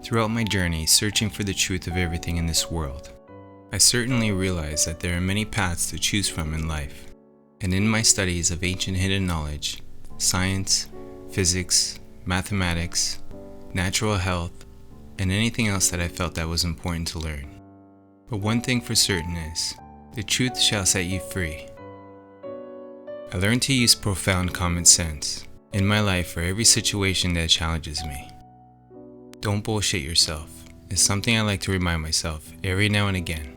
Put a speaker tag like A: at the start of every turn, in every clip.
A: Throughout my journey searching for the truth of everything in this world, I certainly realized that there are many paths to choose from in life. And in my studies of ancient hidden knowledge, science, physics, mathematics, natural health, and anything else that I felt that was important to learn. But one thing for certain is, the truth shall set you free. I learned to use profound common sense in my life for every situation that challenges me. Don't bullshit yourself is something I like to remind myself every now and again.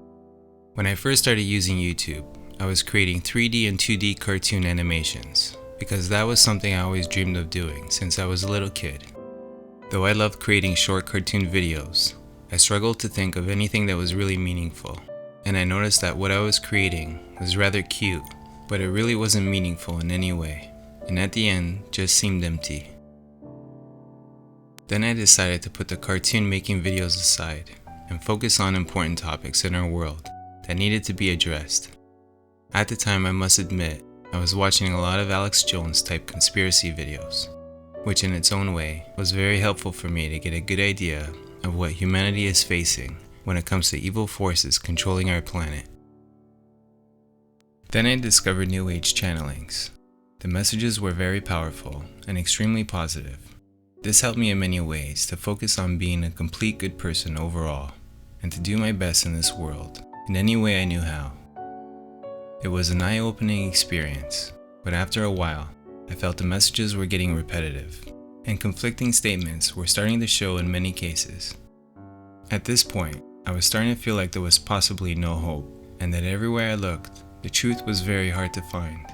A: When I first started using YouTube, I was creating 3D and 2D cartoon animations because that was something I always dreamed of doing since I was a little kid. Though I loved creating short cartoon videos, I struggled to think of anything that was really meaningful, and I noticed that what I was creating was rather cute, but it really wasn't meaningful in any way, and at the end just seemed empty. Then I decided to put the cartoon making videos aside and focus on important topics in our world that needed to be addressed. At the time, I must admit, I was watching a lot of Alex Jones type conspiracy videos, which in its own way was very helpful for me to get a good idea of what humanity is facing when it comes to evil forces controlling our planet. Then I discovered New Age channelings. The messages were very powerful and extremely positive. This helped me in many ways to focus on being a complete good person overall and to do my best in this world in any way I knew how. It was an eye-opening experience, but after a while, I felt the messages were getting repetitive and conflicting statements were starting to show in many cases. At this point, I was starting to feel like there was possibly no hope and that everywhere I looked, the truth was very hard to find.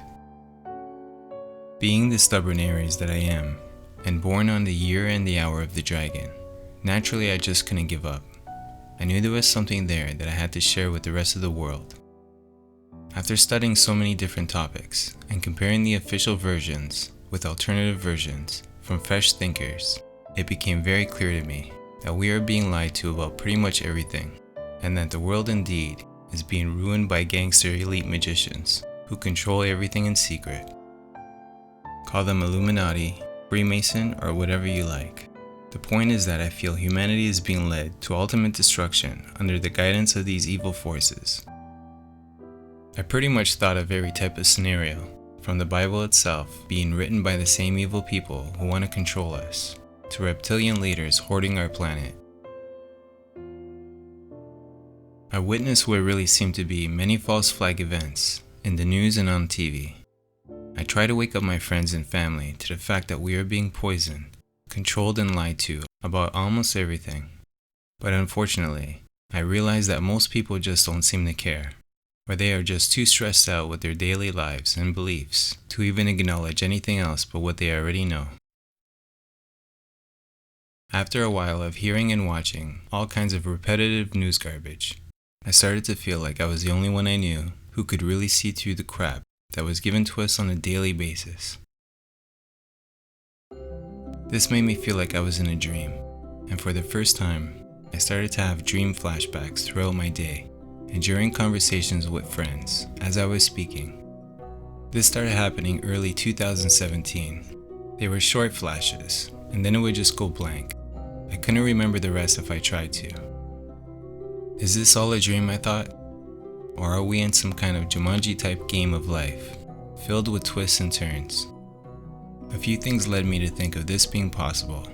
A: Being the stubborn Aries that I am, and born on the year and the hour of the dragon, naturally I just couldn't give up. I knew there was something there that I had to share with the rest of the world. After studying so many different topics and comparing the official versions with alternative versions from fresh thinkers, it became very clear to me that we are being lied to about pretty much everything, and that the world indeed is being ruined by gangster elite magicians who control everything in secret. Call them Illuminati, Freemason, or whatever you like. The point is that I feel humanity is being led to ultimate destruction under the guidance of these evil forces. I pretty much thought of every type of scenario, from the Bible itself being written by the same evil people who want to control us, to reptilian leaders hoarding our planet. I witnessed what really seemed to be many false flag events in the news and on TV. I try to wake up my friends and family to the fact that we are being poisoned, controlled and lied to about almost everything. But unfortunately, I realize that most people just don't seem to care, or they are just too stressed out with their daily lives and beliefs to even acknowledge anything else but what they already know. After a while of hearing and watching all kinds of repetitive news garbage, I started to feel like I was the only one I knew who could really see through the crap that was given to us on a daily basis. This made me feel like I was in a dream, and for the first time, I started to have dream flashbacks throughout my day and during conversations with friends as I was speaking. This started happening early 2017. They were short flashes, and then it would just go blank. I couldn't remember the rest if I tried to. Is this all a dream, I thought? Or are we in some kind of Jumanji type game of life, filled with twists and turns? A few things led me to think of this being possible.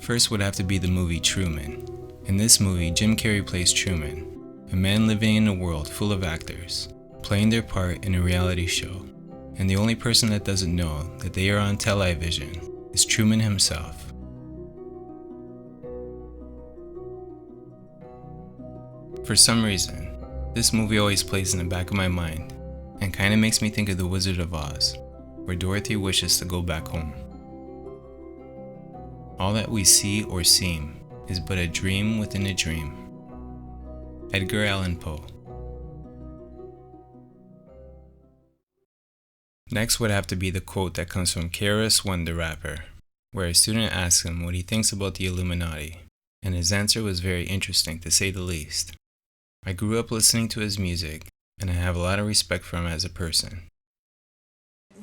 A: First would have to be the movie Truman. In this movie, Jim Carrey plays Truman, a man living in a world full of actors, playing their part in a reality show, and the only person that doesn't know that they are on television is Truman himself. For some reason, this movie always plays in the back of my mind and kinda makes me think of The Wizard of Oz, where Dorothy wishes to go back home. All that we see or seem is but a dream within a dream. Edgar Allan Poe. Next would have to be the quote that comes from KRS-One the rapper, where a student asks him what he thinks about the Illuminati, and his answer was very interesting to say the least. I grew up listening to his music, and I have a lot of respect for him as a person.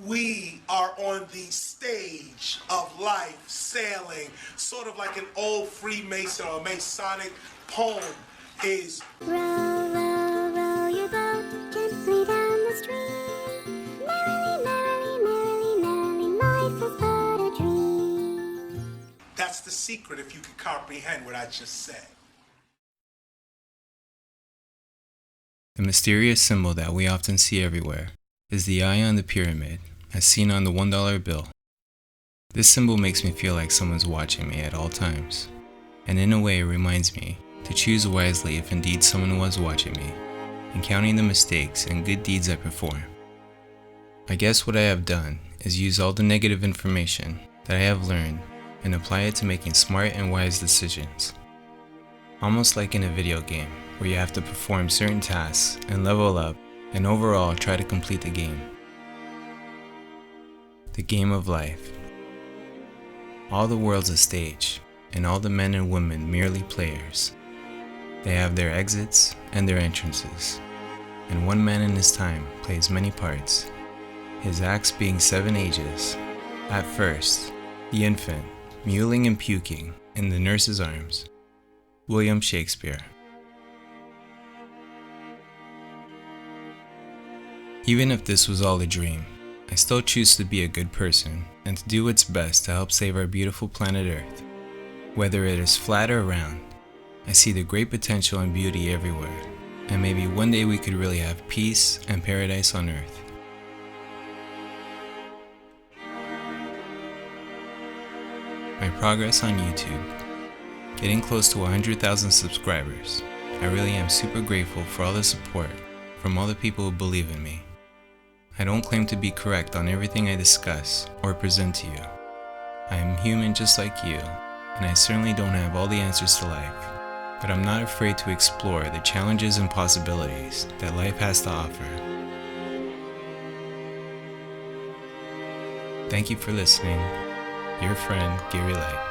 B: We are on the stage of life, sailing, sort of like an old Freemason or Masonic poem is.
C: Row, row, row your boat gently down the stream. Merrily, merrily, merrily, merrily, life is but a dream.
B: That's the secret if you can comprehend what I just said.
A: The mysterious symbol that we often see everywhere is the eye on the pyramid, as seen on the $1 bill. This symbol makes me feel like someone's watching me at all times, and in a way it reminds me to choose wisely if indeed someone was watching me, and counting the mistakes and good deeds I perform. I guess what I have done is use all the negative information that I have learned and apply it to making smart and wise decisions. Almost like in a video game, where you have to perform certain tasks and level up and overall try to complete the game. The game of life. All the world's a stage, and all the men and women merely players. They have their exits and their entrances, and one man in his time plays many parts, his acts being 7 ages. At first, the infant, mewling and puking in the nurse's arms. William Shakespeare. Even if this was all a dream, I still choose to be a good person and to do what's best to help save our beautiful planet Earth. Whether it is flat or round, I see the great potential and beauty everywhere, and maybe one day we could really have peace and paradise on Earth. My progress on YouTube. Getting close to 100,000 subscribers. I really am super grateful for all the support from all the people who believe in me. I don't claim to be correct on everything I discuss or present to you. I am human just like you, and I certainly don't have all the answers to life, but I'm not afraid to explore the challenges and possibilities that life has to offer. Thank you for listening. Your friend, Gary Lite.